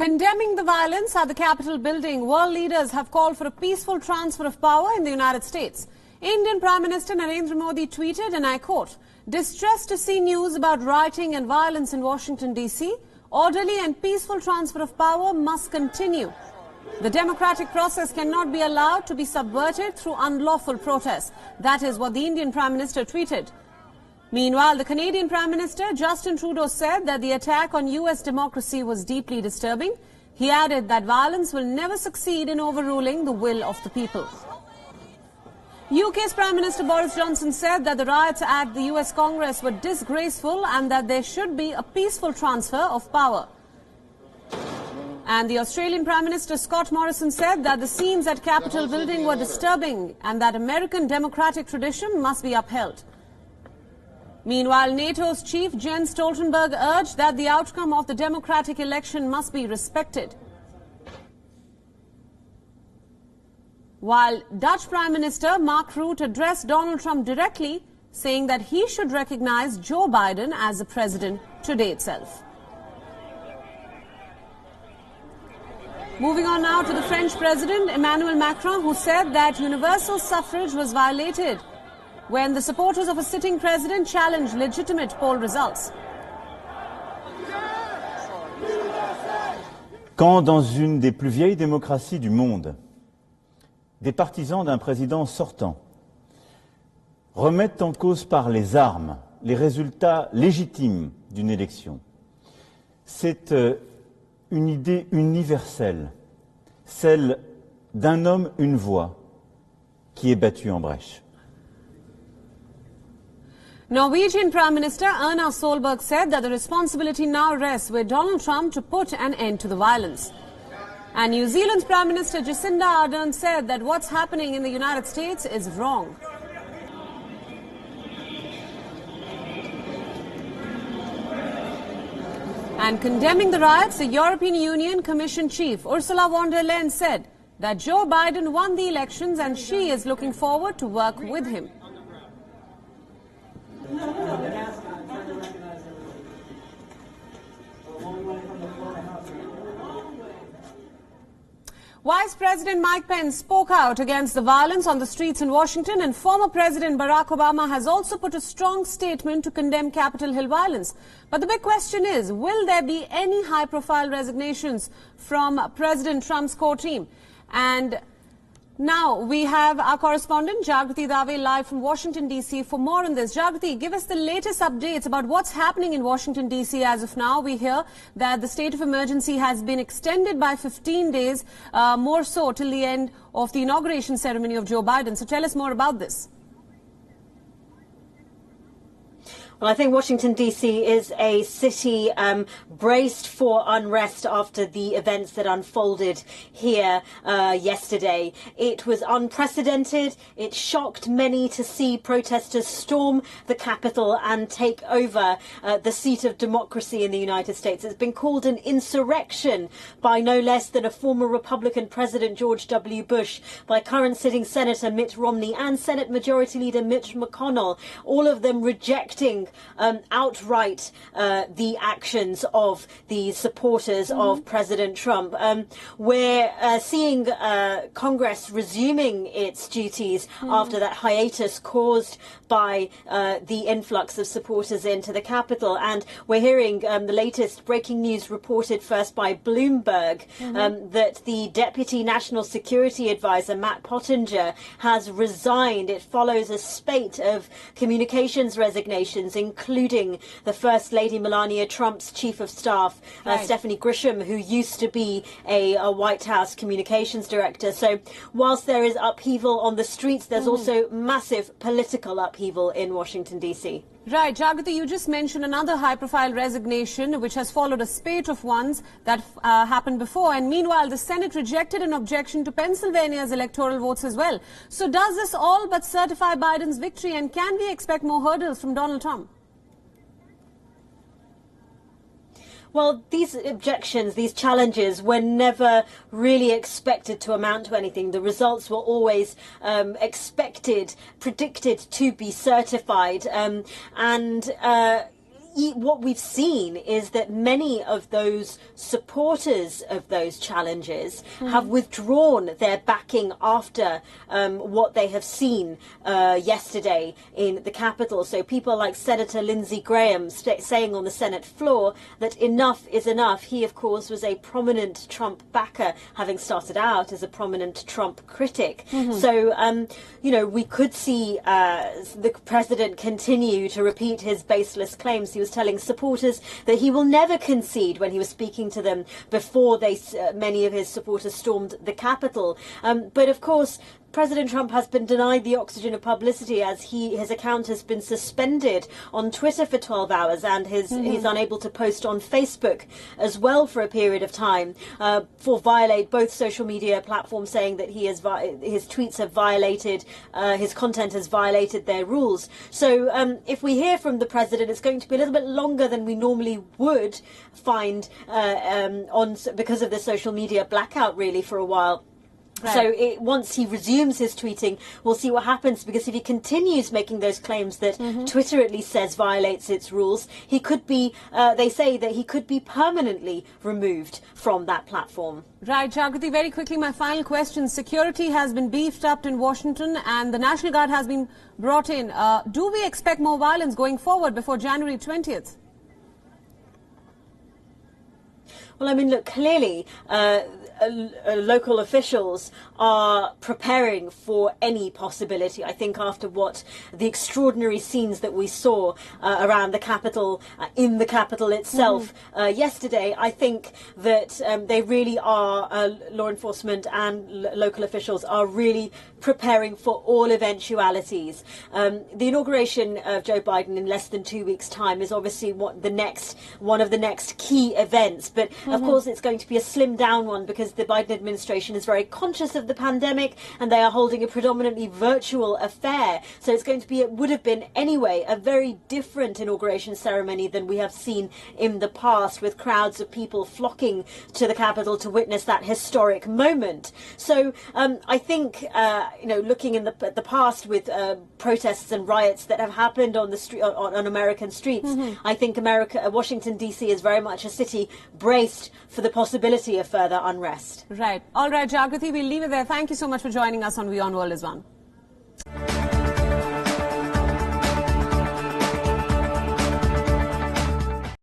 Condemning the violence at the Capitol building, world leaders have called for a peaceful transfer of power in the United States. Indian Prime Minister Narendra Modi tweeted, and I quote, "Distressed to see news about rioting and violence in Washington, D.C., orderly and peaceful transfer of power must continue. The democratic process cannot be allowed to be subverted through unlawful protests." That is what the Indian Prime Minister tweeted. Meanwhile, the Canadian Prime Minister Justin Trudeau said that the attack on U.S. democracy was deeply disturbing. He added that violence will never succeed in overruling the will of the people. UK's Prime Minister Boris Johnson said that the riots at the US Congress were disgraceful and that there should be a peaceful transfer of power. And the Australian Prime Minister Scott Morrison said that the scenes at Capitol building were disturbing and that American democratic tradition must be upheld. Meanwhile, NATO's chief Jens Stoltenberg urged that the outcome of the democratic election must be respected. While Dutch Prime Minister Mark Rutte addressed Donald Trump directly, saying that he should recognize Joe Biden as the president today itself. Moving on now to the French President Emmanuel Macron, who said that universal suffrage was violated when the supporters of a sitting president challenged legitimate poll results. Quand dans une des plus vieilles démocraties du monde, des partisans d'un président sortant remettent en cause par les armes les résultats légitimes d'une élection, c'est une idée universelle, celle d'un homme, une voix, qui est battue en brèche. Norwegian Prime Minister Erna Solberg said that the responsibility now rests with Donald Trump to put an end to the violence. And New Zealand's Prime Minister Jacinda Ardern said that what's happening in the United States is wrong. And condemning the riots, the European Union Commission Chief Ursula von der Leyen said that Joe Biden won the elections and she is looking forward to work with him. Vice President Mike Pence spoke out against the violence on the streets in Washington, and former President Barack Obama has also put a strong statement to condemn Capitol Hill violence. But the big question is, will there be any high-profile resignations from President Trump's core team? And now we have our correspondent Jagrati Dave live from Washington, D.C. for more on this. Jagrati, give us the latest updates about what's happening in Washington, D.C. as of now. We hear that the state of emergency has been extended by 15 days, more so till the end of the inauguration ceremony of Joe Biden. So tell us more about this. Well, I think Washington, D.C. is a city braced for unrest after the events that unfolded here yesterday. It was unprecedented. It shocked many to see protesters storm the Capitol and take over the seat of democracy in the United States. It's been called an insurrection by no less than a former Republican President George W. Bush, by current sitting Senator Mitt Romney and Senate Majority Leader Mitch McConnell, all of them rejecting outright the actions of the supporters of President Trump. We're seeing Congress resuming its duties after that hiatus caused by the influx of supporters into the Capitol. And we're hearing the latest breaking news reported first by Bloomberg that the Deputy National Security Advisor, Matt Pottinger, has resigned. It follows a spate of communications resignations, including the First Lady Melania Trump's Chief of Staff, Stephanie Grisham, who used to be a White House communications director. So whilst there is upheaval on the streets, there's also massive political upheaval in Washington, D.C. Right, Jagrati, you just mentioned another high-profile resignation, which has followed a spate of ones that happened before. And meanwhile, the Senate rejected an objection to Pennsylvania's electoral votes as well. So does this all but certify Biden's victory, and can we expect more hurdles from Donald Trump? Well, these objections, these challenges were never really expected to amount to anything. The results were always predicted to be certified. what we've seen is that many of those supporters of those challenges have withdrawn their backing after what they have seen yesterday in the Capitol. So people like Senator Lindsey Graham saying on the Senate floor that enough is enough. He, of course, was a prominent Trump backer, having started out as a prominent Trump critic. So, you know, we could see the president continue to repeat his baseless claims. He was telling supporters that he will never concede when he was speaking to them before many of his supporters stormed the Capitol. But of course, President Trump has been denied the oxygen of publicity as his account has been suspended on Twitter for 12 hours and he's unable to post on Facebook as well for a period of time for violate both social media platforms, saying that his tweets have violated, his content has violated their rules. So if we hear from the president, it's going to be a little bit longer than we normally would find because of the social media blackout, really, for a while. Right. So once he resumes his tweeting, we'll see what happens, because if he continues making those claims that Twitter at least says violates its rules, he could be, they say that he could be permanently removed from that platform. Right, Jagriti, very quickly, my final question. Security has been beefed up in Washington and the National Guard has been brought in. Do we expect more violence going forward before January 20th? Well, I mean, look, clearly local officials are preparing for any possibility. I think after what the extraordinary scenes that we saw around the Capitol, in the Capitol itself yesterday, I think that they really are, law enforcement and local officials are really preparing for all eventualities. The inauguration of Joe Biden in less than 2 weeks' time is obviously one of the next key events, but of course it's going to be a slimmed down one, because the Biden administration is very conscious of the pandemic and they are holding a predominantly virtual affair. So it's going to be, it would have been anyway, a very different inauguration ceremony than we have seen in the past, with crowds of people flocking to the Capitol to witness that historic moment. So I think, you know, looking in the past with protests and riots that have happened on the street, on American streets, I think Washington DC is very much a city braced for the possibility of further unrest. Right. All right, Jagriti, we'll leave it there. Thank you so much for joining us on WION World is One.